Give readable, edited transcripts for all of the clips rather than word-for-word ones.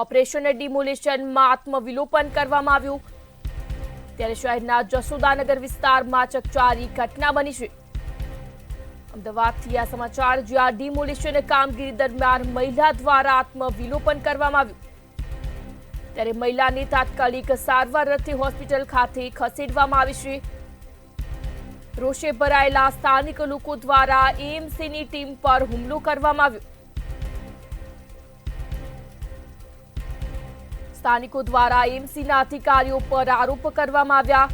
Operation ડિમોલિશનમાં આત્મવિલોપન કરવામાં આવ્યું। ત્યારે શહેરના જશોદાનગર વિસ્તારમાં ચકચારી ઘટના બની છે। અમદાવાદથી આ સમાચાર, જ્યાં ડિમોલિશન કામગીરી દરમિયાન મહિલા દ્વારા આત્મવિલોપન કરવામાં આવ્યું। ત્યારે મહિલાને તાત્કાલિક સારવાર અર્થે હોસ્પિટલ ખાતે ખસેડવામાં આવી છે। રોષે ભરાયેલા સ્થાનિક લોકો દ્વારા એએમસીની ટીમ પર હુમલો કરવામાં આવ્યો। સ્થાનિકો દ્વારા એએમસીના અધિકારીઓ પર આરોપ કરવામાં આવ્યા।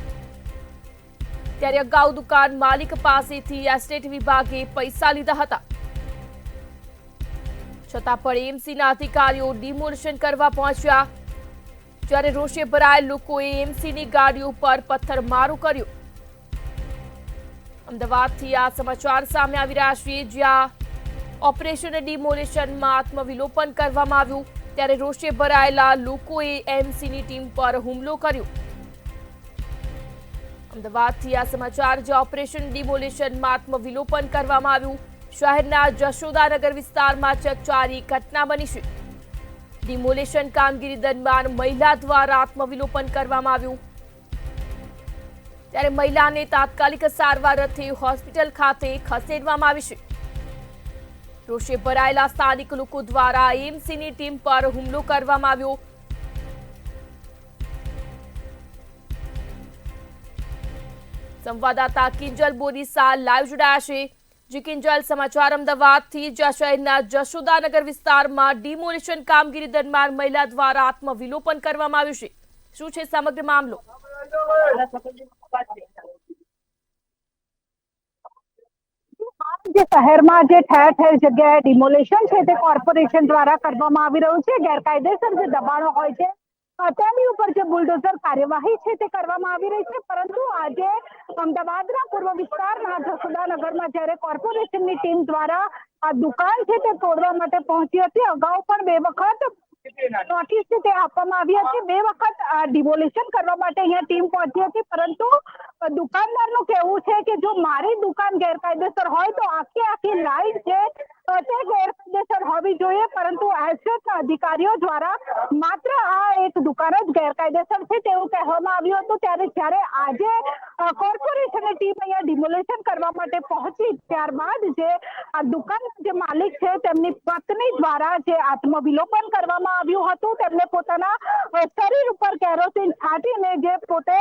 ત્યારે અગાઉ દુકાન માલિક પાસેથી એસ્ટેટ વિભાગે પૈસા લીધા હતા, છતાં પણ એએમસીના અધિકારીઓ ડિમોલિશન કરવા પહોંચ્યા। જ્યારે રોષે ભરાયેલ લોકોએ એએમસીની ગાડીઓ પર પથ્થરમારો કર્યો। અમદાવાદથી આ સમાચાર સામે આવી રહ્યા છે, જ્યાં ઓપરેશન ડિમોલિશનમાં આત્મવિલોપન કરવામાં આવ્યું। ત્યારે રોષે ભરાયેલા લોકોએ એએમસીની ટીમ પર હુમલો કર્યો। અમદાવાદથી આ સમાચાર, જ્યાં ઓપરેશન ડિમોલિશનમાં આત્મવિલોપન કરવામાં આવ્યું। શહેરના જશોદાનગર વિસ્તારમાં ચકચારી ઘટના બની છે। ડિમોલિશન કામગીરી દરમિયાન મહિલા દ્વારા આત્મવિલોપન કરવામાં આવ્યું। ત્યારે મહિલાને તાત્કાલિક સારવાર અર્થે હોસ્પિટલ ખાતે ખસેડવામાં આવી છે। રોષે ભરાયેલા સ્થાનિક લોકો દ્વારા એએમસીની ટીમ પર હુમલો કરવામાં આવ્યો। સંવાદદાતા કિંજલ બોરીસા લાઈવ જોડાયા છે। જી કિંજલ, સમાચાર અમદાવાદથી, જ્યાં શહેરના જશોદાનગર વિસ્તારમાં ડિમોલિશન કામગીરી દરમિયાન મહિલા દ્વારા આત્મવિલોપન કરવામાં આવ્યું છે। શું છે સમગ્ર મામલો? शहर में ठेर ठेर जगह डिमोलिशन है कॉर्पोरेशन द्वारा करवामां आवी रह्युं छे। गैरकायदेसर जो दबाणो होय छे तेनी उपर जो बुलडोजर कार्यवाही है ते करवामां आवी रही है। परंतु आज अमदावादना पूर्व विस्तारना जशोदानगरमां ज्यारे कॉर्पोरेशननी टीम द्वारा आ दुकान है ते तोड़वा माटे पहोंची हती। अगाऊ पण बे वखत नोटिस ते आपवामां आवी हती, बे वखत डिमोलिशन करवा माटे अहींया टीम पहोंची हती। परंतु दुकानदारनुं कहेवुं छे के जो मारी दुकान गैरकायदेसर होय तो आखी लाइन छे ते गैरकायदेसर होवी जोईए। परंतु एसएसना अधिकारीओ द्वारा मात्र आ एक दुकान ज गैरकायदेसर छे तेवुं कहेवामां आव्युं हतुं। त्यारे ज्यारे आजे कॉर्पोरेशननी टीम अहींया डिमोलिशन करवा माटे पहोंची, त्यारबाद जे आ दुकानना जे मालिक छे तेमनी पत्नी द्वारा जे आत्मविलोपन करवामां આવ્યું હતું। તેમને પોતાના શરીર ઉપર કેરોસીન છાંટીને જે પોતે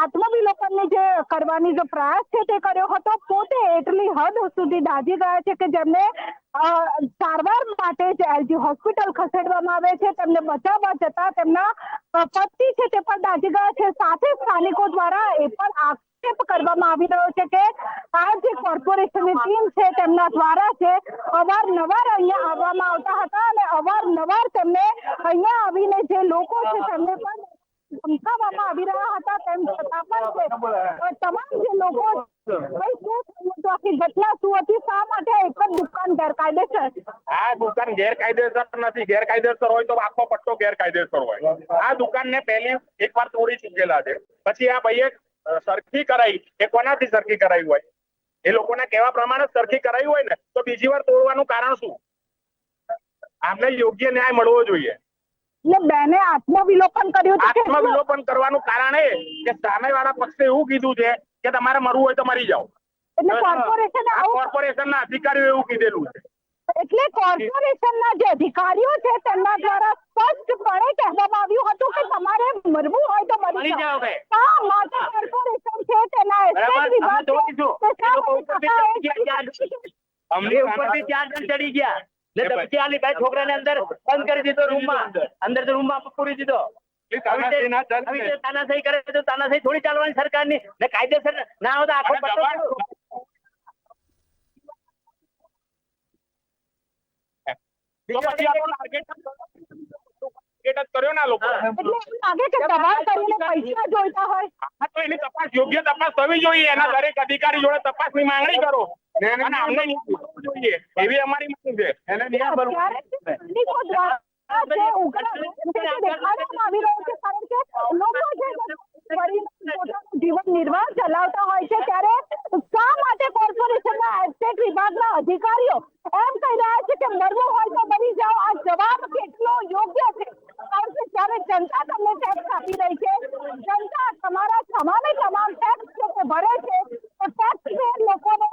આત્મવિલોપનની જે કરવાની જે પ્રયાસ છે તે કર્યો હતો। પોતે એટલી હદ સુધી દાઝી ગયા છે કે જેમને સારવાર માટે જ એલજી હોસ્પિટલ ખસેડવામાં આવે છે। તેમને બચાવવા જતા તેમના પતિ છે તે પણ દાઝી ગયા છે। સાથે સ્થાનિકો દ્વારા એ પણ આક્ષેપ કરવામાં આવી રહ્યો છે કે આ જે કોર્પોરેશનની ટીમ છે તેમના દ્વારા છે અવારનવાર અહીંયા આવવામાં આવતા હતા અને અવારનવાર તેમને અહીંયા આવીને જે લોકો છે તેમને પણ ધમકાવવામાં આવી રહ્યા હતા। તેમ છતાં પણ તમામ જે લોકો આખી ઘટના શું હતી, શા માટે એક જ દુકાન ગેરકાયદેસર? આ દુકાન ગેરકાયદેસર નથી, ગેરકાયદેસર હોય તો આખો પટ્ટો ગેરકાયદેસર હોય। આ દુકાનને પહેલી એકવાર તોડી ચૂકેલા છે, પછી આ ભાઈએ સરખી કરાઈ, એ કોનાથી સરખી કરાઈ હોય? એ લોકોના કહેવા પ્રમાણે સરખી કરાઈ હોય ને તો બીજી વાર તોડવાનું કારણ શું? આમને યોગ્ય ન્યાય મળવો જોઈએ। એટલે બેને આત્મવિલોપન કર્યું છે। આત્મવિલોપન કરવાનું કારણ એ કે સામેવાળા પક્ષે એવું કીધું છે કે તમારે મરવું હોય તો મરી જાઓ। એટલે કોર્પોરેશનના અધિકારીઓ એવું કીધેલું છે। એટલે કોર્પોરેશનના જે અધિકારીઓ છે તેમના દ્વારા સ્પષ્ટપણે કહેવામાં આવ્યું હતું કે તમારે મરવું હોય તો મરી જાઓ। શા માટે કોર્પોરેશન છે તેના એસ્ટેટ વિભાગ અમને ઉપરથી 4 જણ ચડી ગયા ને પછી આલી ભાઈ છોકરાને અંદર બંધ કરી દીધો, રૂમમાં પૂરી દીધો। તાનાશાહી કરે તો તાનાશાહી થોડી ચાલવાની સરકારની, ને કાયદેસર ના હોય તો આખો પટ્ટો કર્યો ના લોકો પૈસા જોઈતા હોય તો એની તપાસ, યોગ્ય તપાસ થવી જોઈએ। એના દરેક અધિકારી જોડે તપાસની માંગણી કરો અને અમને જોઈએ એવી અમારી માંગ છે। એને ન્યાય મળવો જીવન નિર્વાહ ચલાવતા હોય છે, ત્યારે શા માટે કોર્પોરેશનના એસ્ટેટ વિભાગના અધિકારીઓ એમ કહી રહ્યા છે કે મરવું હોય તો મરી જાઓ? આ જવાબ કેટલો યોગ્ય છે? અને જનતા તમને ટેક્સ આપી રહી છે, જનતા તમારા તમામ ટેક્સ છે તે ભરે છે, તો ટેક્સ લોકોને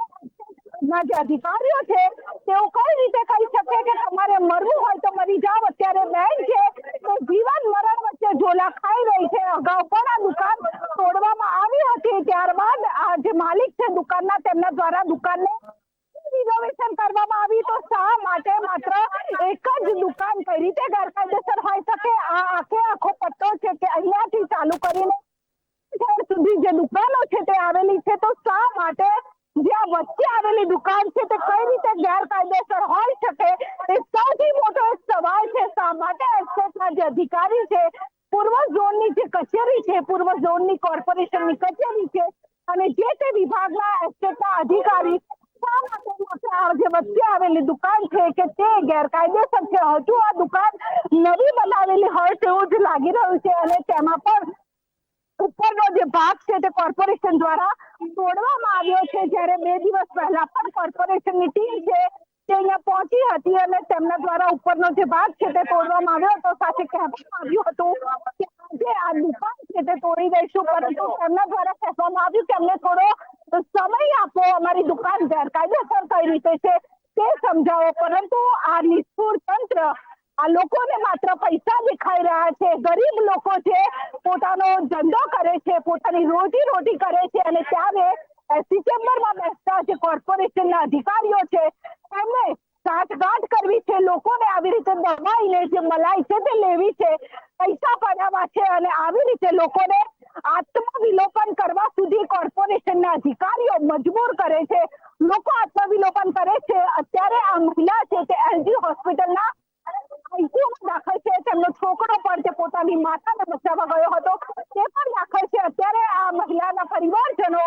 ના જે અધિકારીઓ છે તેઓ કઈ રીતે કહી શકે કે તમારે મરવું હોય તો મરી જાઓ? અત્યારે બેન છે તે જીવન મરણ વચ્ચે ઝોલા ખાઈ રહી છે. અગાઉ પણ આ દુકાન તોડવામાં આવી હતી, ત્યારબાદ આ જે માલિક છે દુકાનના તેમના દ્વારા દુકાનને રિનોવેશન કરવામાં આવી. તો શા માટે માત્ર એક જ દુકાન કઈ રીતે ગેરકાયદેસર હોઈ શકે? આ આખો પટ્ટો છે કે અહીંયાથી ચાલુ કરીને સુધી જે દુકાનો છે તે આવેલી છે, તો શા માટે જે આ વચ્ચે આવેલી દુકાન છે તે કઈ રીતે ગેરકાયદેસર હોઈ શકે? એ સૌથી મોટો એક સવાલ છે. શા માટે એસ્ટેટના જે અધિકારી છે, પૂર્વ ઝોનની જે કચેરી છે, પૂર્વ ઝોનની કોર્પોરેશનની કચેરી છે અને જે તે વિભાગના એસ્ટેટના અધિકારી શા માટે આ જે વચ્ચે આવેલી દુકાન છે કે તે ગેરકાયદેસર છે? હજુ આ દુકાન નવી બનાવેલી હોય તેવું જ લાગી રહ્યું છે અને તેમાં પણ ઉપરનો જે ભાગ છે તે કોર્પોરેશન દ્વારા તોડવામાં આવ્યો છે. જ્યારે 2 દિવસ પહેલા પણ કોર્પોરેશનની ટીમ છે તે અહીંયા પહોંચી હતી અને તેમના દ્વારા ઉપરનો જે ભાગ છે તે તોડવામાં આવ્યો હતો. સાથે કહેવામાં આવ્યું હતું કે આજે આ દુકાન છે તે તોડી દઈશું, પરંતુ તેમના દ્વારા કહેવામાં આવ્યું કે અમને થોડો સમય આપો, અમારી દુકાન ગેરકાયદેસર કઈ રીતે છે તે સમજાવો. પરંતુ આ નિષ્ઠુર તંત્ર આ લોકોને માત્ર પૈસા દેખાઈ રહ્યા છે. ગરીબ લોકો છે, પોતાનો ધંધો કરે છે, પોતાની રોજી કરે છે અને ત્યારે એસી ચેમ્બરમાં બેસતા જે કોર્પોરેશનના અધિકારીઓ છે તેમને સાઠગાંઠ કરવી છે, લોકોને આવી રીતે દબાઈને જે મલાઈ છે તે લેવી છે, પૈસા પડાવવા છે અને આવી રીતે લોકોને આત્મવિલોપન કરવા સુધી કોર્પોરેશનના અધિકારીઓ મજબૂર કરે છે. લોકો આત્મવિલોપન કરે છે. અત્યારે આ મહિલા છે તે એલજી હોસ્પિટલના આઈસીયુમાં દાખલ છે. તેમનો છોકરો પણ તે પોતાની માતાને બચાવવા ગયો હતો તે પણ દાખલ છે. અત્યારે આ મહિલાના પરિવારજનો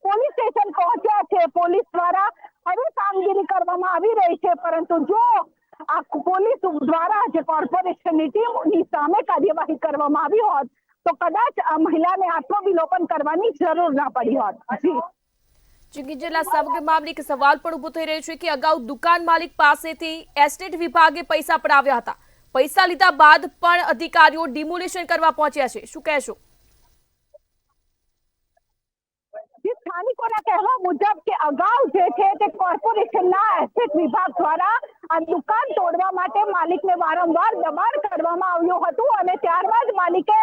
પોલીસ સ્ટેશન પહોંચ્યા છે. પોલીસ દ્વારા હવે કામગીરી કરવામાં આવી રહી છે, પરંતુ જો આ પોલીસ દ્વારા જે કોર્પોરેશનની ટીમની સામે કાર્યવાહી કરવામાં આવી હોત તો કદાચ આ મહિલાને આત્મવિલોપન કરવાની જરૂર ના પડી હોત. ચિંકીજેલા સમગ્ર મામલે એક સવાલ પણ ઉભો થઈ રહ્યો છે કે અગાઉ દુકાન માલિક પાસેથી એસ્ટેટ વિભાગે પૈસા પડાવ્યા હતા, પૈસા લીધા બાદ પણ અધિકારીઓ ડિમોલિશન કરવા પહોંચ્યા છે, શું કહેશો? સ્થાનિકોના કહેવા મુજબ કે અગાઉ જે છે તે કોર્પોરેશનના એસ્ટેટ વિભાગ દ્વારા આ દુકાન તોડવા માટે માલિકને વારંવાર દબાણ કરવામાં આવ્યું હતું અને ત્યારબાદ માલિકે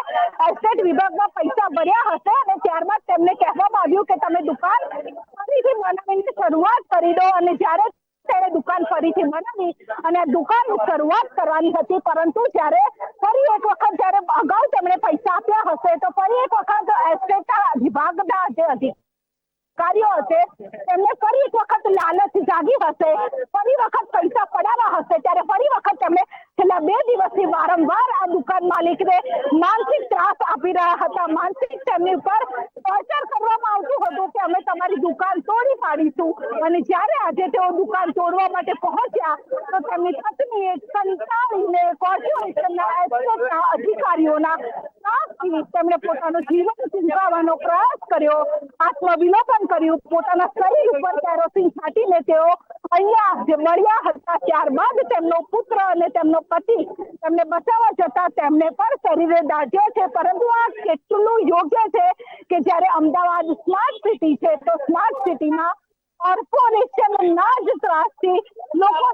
એસ્ટેટ વિભાગમાં પૈસા ભર્યા હશે અને ત્યારબાદ તેમને કહેવામાં આવ્યું કે તમે દુકાન ફરીથી બનાવીને શરૂઆત કરી દો. અને જ્યારે તેણે દુકાન ફરીથી બનાવી અને આ દુકાનની શરૂઆત કરવાની હતી, પરંતુ જ્યારે ફરી એક વખત જ્યારે અગાઉ તેમણે પૈસા આપ્યા હશે તો ફરી એક વખત એસ્ટેટના વિભાગના જે અધિકારીઓ હશે તેમને ફરી એક વખત લાલચ જાગી હશે, ફરી વખત પૈસા પડાવવા હશે, ત્યારે ફરી વખત તેમણે છેલ્લા 2 દિવસથી વારંવાર આ દુકાન માલિકને માનસિક ત્રાસ આપી રહ્યા હતા. માનસિક તેમની ઉપર ટોર્ચર કરવામાં આવતું હતું કે અમે તમારી દુકાન તોડી પાડીશું. અને જ્યારે આજે તેઓ દુકાન તોડવા માટે પહોંચ્યા તો તેમની પત્નીએ કંટાળીને કોર્પોરેશનના એસ્ટેટના અધિકારીઓના ત્રાસથી તેમણે પોતાનું જીવન ટૂંકાવવાનો પ્રયાસ કર્યો, આત્મવિલોપન કર્યું. પોતાના શરીર ઉપર કેરોસીન છાંટીને તેઓ અહીંયા જે મળ્યા હતા, ત્યારબાદ તેમનો પુત્ર અને તેમનો પતિ તેમને બચાવવા જતા તેમને પણ શરીરે દાઝ્યો છે. પરંતુ આ કેટલું યોગ્ય છે કે જ્યારે અમદાવાદ સ્માર્ટ સિટી છે તો સ્માર્ટ સિટીમાં કોર્પોરેશનના જ ત્રાસથી લોકો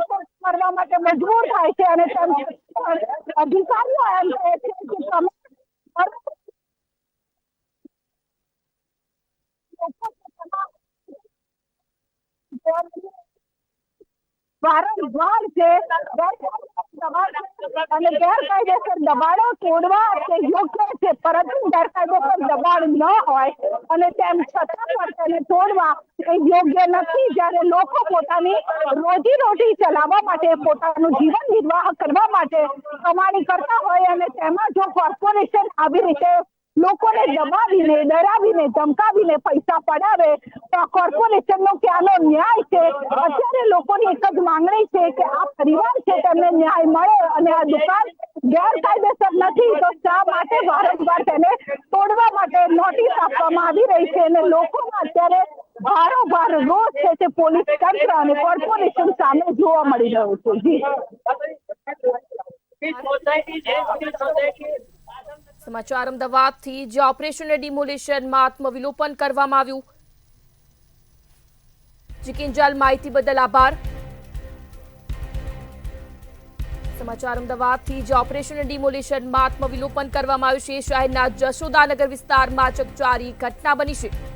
કરવા માટે મજબૂર થાય છે અને અધિકારીઓ એમ કહે છે કે તમે વારંવાર છે અને ગેરકાયદેસર દબાણો તોડવા તે યોગ્ય છે, પરંતુ ગેરકાયદેસર દબાણ ન હોય અને તેમ છતાં પણ તેને તોડવા એ યોગ્ય નથી. જ્યારે લોકો પોતાની રોજી ચલાવવા માટે, પોતાનું જીવન નિર્વાહ કરવા માટે કમાણી કરતા હોય અને તેમાં જો કોર્પોરેશન આવી રીતે લોકોને દબાવીને, ડરાવીને, ધમકાવીને પૈસા પડાવે તો આ કોર્પોરેશનનો ક્યાંનો ન્યાય છે? અત્યારે લોકોની એક જ માંગણી છે કે આ પરિવાર છે તેમને ન્યાય મળે અને આ દુકાન ગેરકાયદેસર નથી તો શા માટે વારંવાર તેને તોડવા માટે નોટિસ આપવામાં આવી રહી છે? અને લોકોમાં અત્યારે ભારોભાર રોષ છે તે પોલીસ તંત્ર અને કોર્પોરેશન સામે જોવા મળી રહ્યું છે. જી, સમાચાર અમદાવાદથી, જે ઓપરેશન ડિમોલિશનમાં આત્મવિલોપન કરવામાં આવ્યું. ચિકિંજાલ માહિતી બદલ આભાર. સમાચાર અમદાવાદથી, જે ઓપરેશન ડિમોલિશનમાં આત્મવિલોપન કરવામાં આવ્યું છે. શહેરના જશોદાનગર વિસ્તારમાં ચકચારી ઘટના બની છે.